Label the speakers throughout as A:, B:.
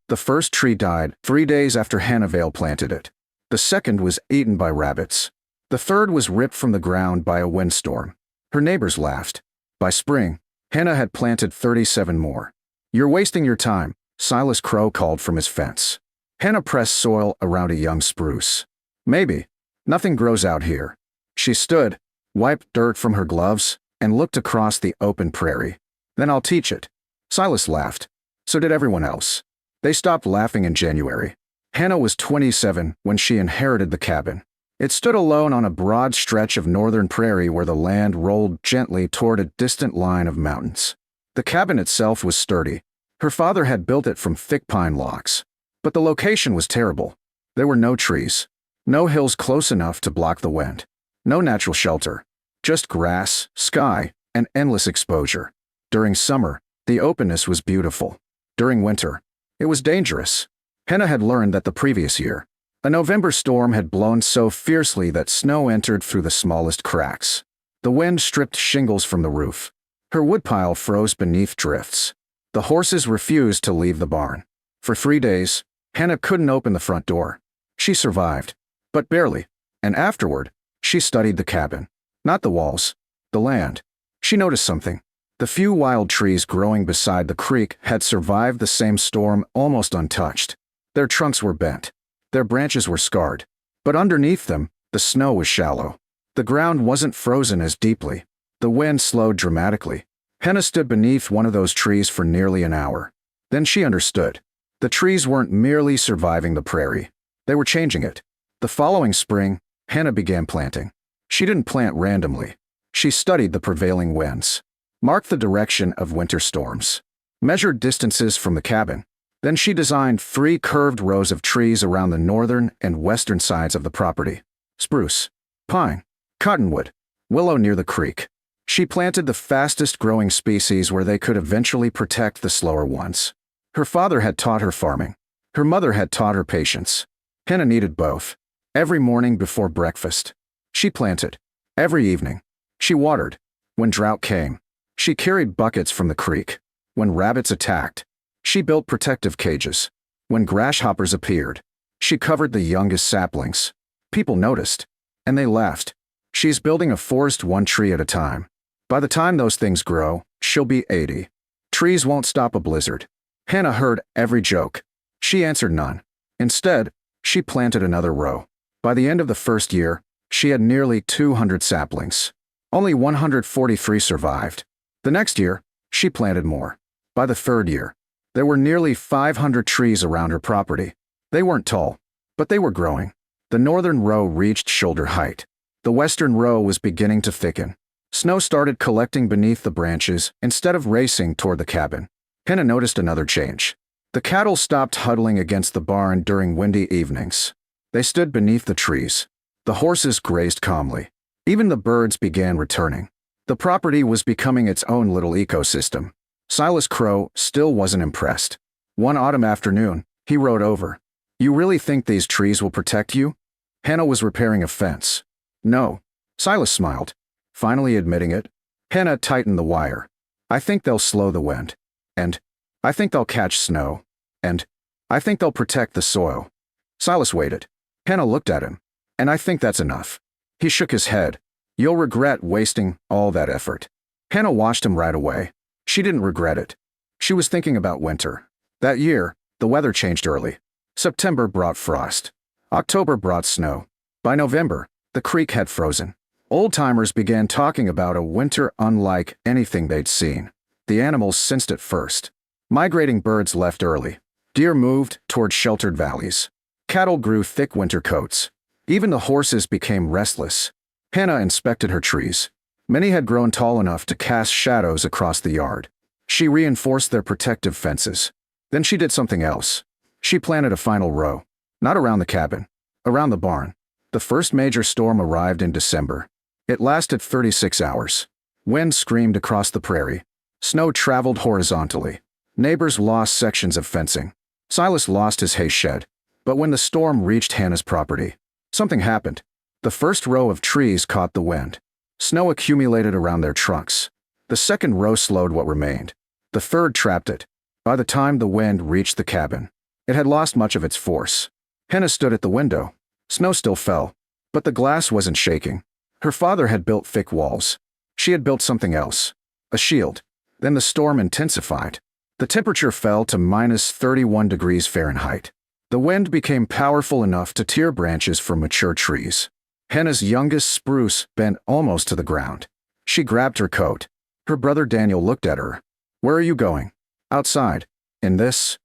A: The first tree died 3 days after Hannah Vale planted it. The second was eaten by rabbits. The third was ripped from the ground by a windstorm. Her neighbors laughed. By spring, Hannah had planted 37 more. "You're wasting your time," Silas Crow called from his fence. Hannah pressed soil around a young spruce. "Maybe. Nothing grows out here." She stood, wiped dirt from her gloves, and looked across the open prairie. "Then I'll teach it." Silas laughed. So did everyone else. They stopped laughing in January. Hannah was 27 when she inherited the cabin. It stood alone on a broad stretch of northern prairie where the land rolled gently toward a distant line of mountains. The cabin itself was sturdy. Her father had built it from thick pine logs. But the location was terrible. There were no trees. No hills close enough to block the wind. No natural shelter. Just grass, sky, and endless exposure. During summer, the openness was beautiful. During winter, it was dangerous. Hannah had learned that the previous year, a November storm had blown so fiercely that snow entered through the smallest cracks. The wind stripped shingles from the roof. Her woodpile froze beneath drifts. The horses refused to leave the barn. For 3 days, Hannah couldn't open the front door. She survived, but barely, and afterward, she studied the cabin. Not the walls, the land. She noticed something. The few wild trees growing beside the creek had survived the same storm almost untouched. Their trunks were bent. Their branches were scarred. But underneath them, the snow was shallow. The ground wasn't frozen as deeply. The wind slowed dramatically. Hannah stood beneath one of those trees for nearly an hour. Then she understood. The trees weren't merely surviving the prairie. They were changing it. The following spring, Hannah began planting. She didn't plant randomly. She studied the prevailing winds, marked the direction of winter storms, measured distances from the cabin. Then she designed 3 curved rows of trees around the northern and western sides of the property. Spruce, pine, cottonwood, willow near the creek. She planted the fastest growing species where they could eventually protect the slower ones. Her father had taught her farming. Her mother had taught her patience. Hannah needed both. Every morning before breakfast, she planted. Every evening, she watered. When drought came, she carried buckets from the creek. When rabbits attacked, she built protective cages. When grasshoppers appeared, she covered the youngest saplings. People noticed, and they laughed. She's building a forest one tree at a time. By the time those things grow, she'll be 80. Trees won't stop a blizzard. Hannah heard every joke. She answered none. Instead, she planted another row. By the end of the first year, she had nearly 200 saplings. Only 143 survived. The next year, she planted more. By the third year, there were nearly 500 trees around her property. They weren't tall, but they were growing. The northern row reached shoulder height. The western row was beginning to thicken. Snow started collecting beneath the branches instead of racing toward the cabin. Hannah noticed another change. The cattle stopped huddling against the barn during windy evenings. They stood beneath the trees. The horses grazed calmly. Even the birds began returning. The property was becoming its own little ecosystem. Silas Crow still wasn't impressed. One autumn afternoon, he rode over. "You really think these trees will protect you?" Hannah was repairing a fence. "No." Silas smiled, finally admitting it. Hannah tightened the wire. "I think they'll slow the wind. And I think they'll catch snow. And I think they'll protect the soil." Silas waited. Hannah looked at him. "And I think that's enough." He shook his head. "You'll regret wasting all that effort." Hannah watched him right away. She didn't regret it. She was thinking about winter. That year, the weather changed early. September brought frost. October brought snow. By November, the creek had frozen. Old-timers began talking about a winter unlike anything they'd seen. The animals sensed it first. Migrating birds left early. Deer moved toward sheltered valleys. Cattle grew thick winter coats. Even the horses became restless. Hannah inspected her trees. Many had grown tall enough to cast shadows across the yard. She reinforced their protective fences. Then she did something else. She planted a final row. Not around the cabin. Around the barn. The first major storm arrived in December. It lasted 36 hours. Wind screamed across the prairie. Snow traveled horizontally. Neighbors lost sections of fencing. Silas lost his hay shed. But when the storm reached Hannah's property, something happened. The first row of trees caught the wind. Snow accumulated around their trunks. The second row slowed what remained. The third trapped it. By the time the wind reached the cabin, It had lost much of its force. Hannah stood at the window. Snow still fell, but the glass wasn't shaking. Her father had built thick walls. She had built something else, a shield. Then the storm intensified. The temperature fell to -31 degrees Fahrenheit. The wind became powerful enough to tear branches from mature trees. Hannah's youngest spruce bent almost to the ground. She grabbed her coat. Her brother Daniel looked at her. "Where are you going?" "Outside." "In this?"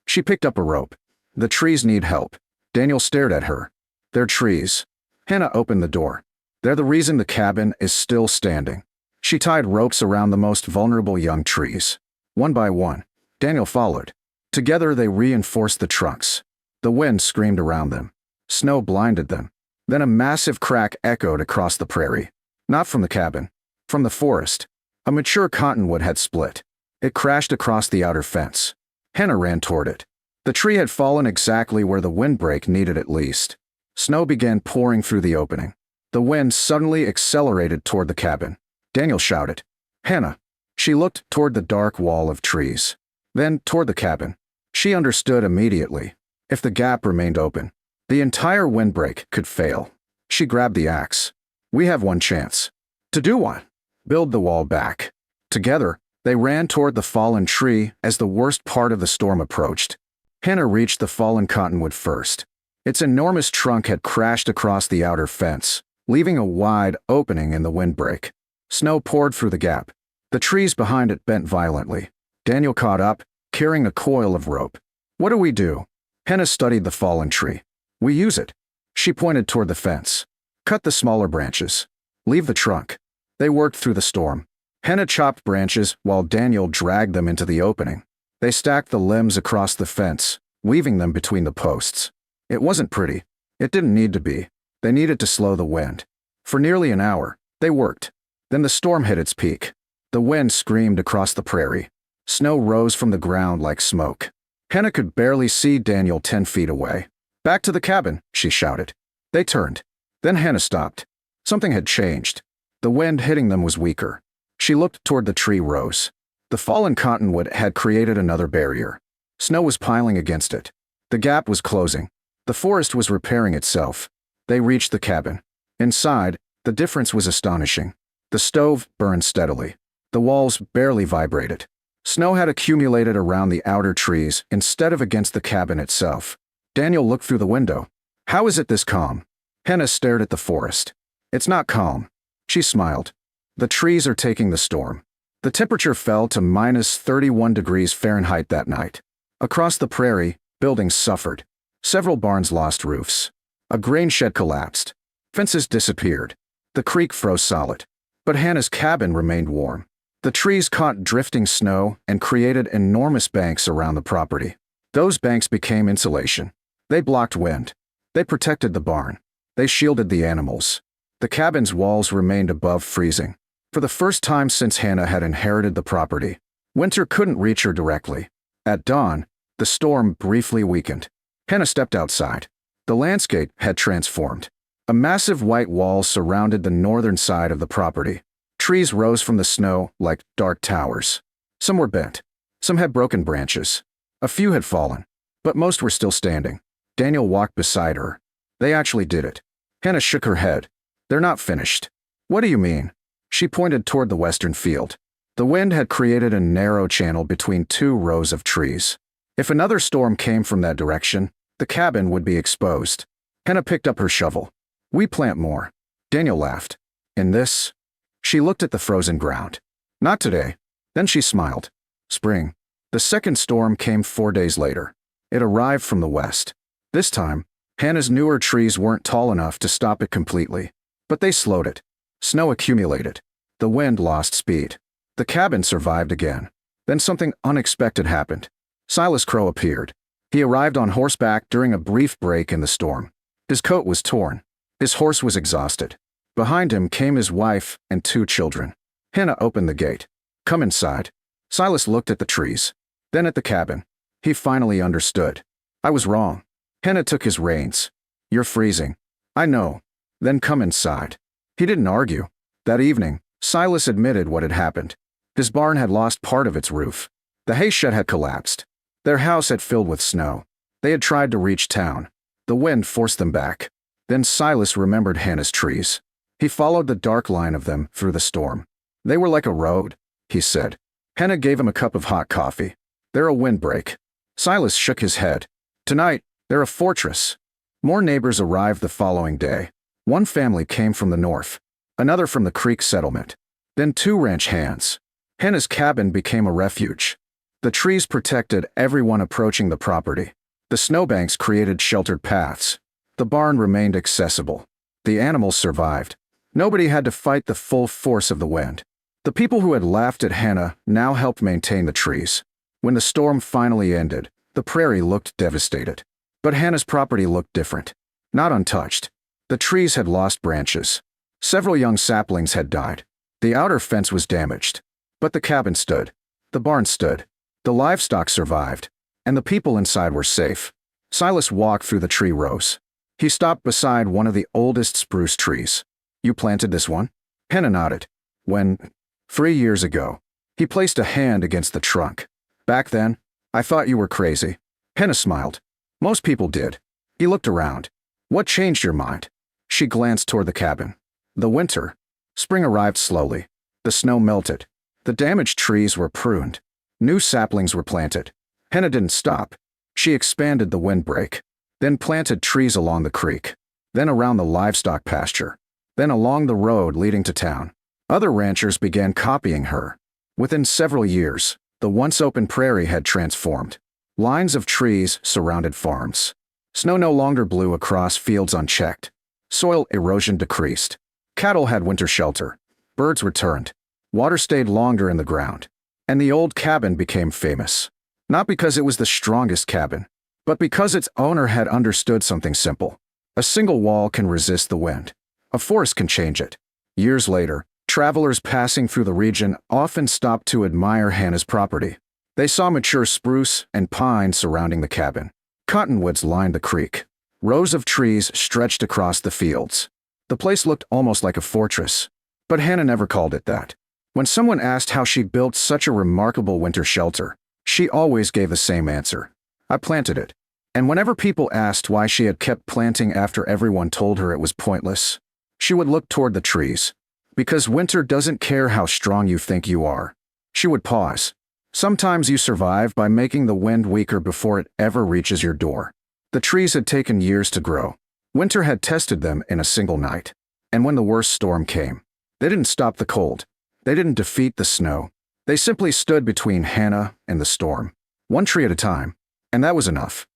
A: She picked up a rope. "The trees need help." Daniel stared at her. "They're trees." Hannah opened the door. "They're the reason the cabin is still standing." She tied ropes around the most vulnerable young trees. One by one, Daniel followed. Together they reinforced the trunks. The wind screamed around them. Snow blinded them. Then a massive crack echoed across the prairie. Not from the cabin, from the forest. A mature cottonwood had split. It crashed across the outer fence. Hannah ran toward it. The tree had fallen exactly where the windbreak needed at least. Snow began pouring through the opening. The wind suddenly accelerated toward the cabin. Daniel shouted, "Hannah!" She looked toward the dark wall of trees. Then toward the cabin. She understood immediately. If the gap remained open, the entire windbreak could fail. She grabbed the axe. "We have one chance." "To do what?" "Build the wall back." Together, they ran toward the fallen tree as the worst part of the storm approached. Hannah reached the fallen cottonwood first. Its enormous trunk had crashed across the outer fence, leaving a wide opening in the windbreak. Snow poured through the gap. The trees behind it bent violently. Daniel caught up, carrying a coil of rope. "What do we do?" Hannah studied the fallen tree. "We use it." She pointed toward the fence. "Cut the smaller branches. Leave the trunk." They worked through the storm. Hannah chopped branches while Daniel dragged them into the opening. They stacked the limbs across the fence, weaving them between the posts. It wasn't pretty. It didn't need to be. They needed to slow the wind. For nearly an hour, they worked. Then the storm hit its peak. The wind screamed across the prairie. Snow rose from the ground like smoke. Hannah could barely see Daniel 10 feet away. "Back to the cabin," she shouted. They turned. Then Hannah stopped. Something had changed. The wind hitting them was weaker. She looked toward the tree rows. The fallen cottonwood had created another barrier. Snow was piling against it. The gap was closing. The forest was repairing itself. They reached the cabin. Inside, the difference was astonishing. The stove burned steadily. The walls barely vibrated. Snow had accumulated around the outer trees instead of against the cabin itself. Daniel looked through the window. "How is it this calm?" Hannah stared at the forest. "It's not calm." She smiled. "The trees are taking the storm." The temperature fell to -31 degrees Fahrenheit that night. Across the prairie, buildings suffered. Several barns lost roofs. A grain shed collapsed. Fences disappeared. The creek froze solid. But Hannah's cabin remained warm. The trees caught drifting snow and created enormous banks around the property. Those banks became insulation. They blocked wind. They protected the barn. They shielded the animals. The cabin's walls remained above freezing. For the first time since Hannah had inherited the property, winter couldn't reach her directly. At dawn, the storm briefly weakened. Hannah stepped outside. The landscape had transformed. A massive white wall surrounded the northern side of the property. Trees rose from the snow like dark towers. Some were bent. Some had broken branches. A few had fallen, but most were still standing. Daniel walked beside her. "They actually did it." Hannah shook her head. "They're not finished." "What do you mean?" She pointed toward the western field. The wind had created a narrow channel between two rows of trees. If another storm came from that direction, the cabin would be exposed. Hannah picked up her shovel. "We plant more." Daniel laughed. "In this?" She looked at the frozen ground. "Not today." Then she smiled. Spring. The second storm came 4 days later. It arrived from the west. This time, Hannah's newer trees weren't tall enough to stop it completely. But they slowed it. Snow accumulated. The wind lost speed. The cabin survived again. Then something unexpected happened. Silas Crow appeared. He arrived on horseback during a brief break in the storm. His coat was torn. His horse was exhausted. Behind him came his wife and 2 children. Hannah opened the gate. "Come inside." Silas looked at the trees, then at the cabin. He finally understood. "I was wrong." Hannah took his reins. "You're freezing." "I know." "Then come inside." He didn't argue. That evening, Silas admitted what had happened. His barn had lost part of its roof. The hay shed had collapsed. Their house had filled with snow. They had tried to reach town. The wind forced them back. Then Silas remembered Hannah's trees. He followed the dark line of them through the storm. They were like a road, he said. Hannah gave him a cup of hot coffee. They're a windbreak. Silas shook his head. Tonight, they're a fortress. More neighbors arrived the following day. One family came from the north, another from the creek settlement, then 2 ranch hands. Hannah's cabin became a refuge. The trees protected everyone approaching the property. The snowbanks created sheltered paths. The barn remained accessible. The animals survived. Nobody had to fight the full force of the wind. The people who had laughed at Hannah now helped maintain the trees. When the storm finally ended, the prairie looked devastated. But Hannah's property looked different. Not untouched. The trees had lost branches. Several young saplings had died. The outer fence was damaged. But the cabin stood. The barn stood. The livestock survived. And the people inside were safe. Silas walked through the tree rows. He stopped beside one of the oldest spruce trees. You planted this one? Hannah nodded. When? 3 years ago. He placed a hand against the trunk. Back then, I thought you were crazy. Hannah smiled. Most people did. He looked around. What changed your mind? She glanced toward the cabin. The winter. Spring arrived slowly. The snow melted. The damaged trees were pruned. New saplings were planted. Hannah didn't stop. She expanded the windbreak, then planted trees along the creek, then around the livestock pasture, then along the road leading to town. Other ranchers began copying her. Within several years, the once open prairie had transformed. Lines of trees surrounded farms. Snow no longer blew across fields unchecked. Soil erosion decreased. Cattle had winter shelter. Birds returned. Water stayed longer in the ground. And the old cabin became famous. Not because it was the strongest cabin, but because its owner had understood something simple. A single wall can resist the wind. A forest can change it. Years later, travelers passing through the region often stopped to admire Hannah's property. They saw mature spruce and pine surrounding the cabin. Cottonwoods lined the creek. Rows of trees stretched across the fields. The place looked almost like a fortress. But Hannah never called it that. When someone asked how she built such a remarkable winter shelter, she always gave the same answer. I planted it. And whenever people asked why she had kept planting after everyone told her it was pointless, she would look toward the trees. Because winter doesn't care how strong you think you are. She would pause. Sometimes you survive by making the wind weaker before it ever reaches your door. The trees had taken years to grow. Winter had tested them in a single night. And when the worst storm came, they didn't stop the cold. They didn't defeat the snow. They simply stood between Hannah and the storm, one tree at a time. And that was enough.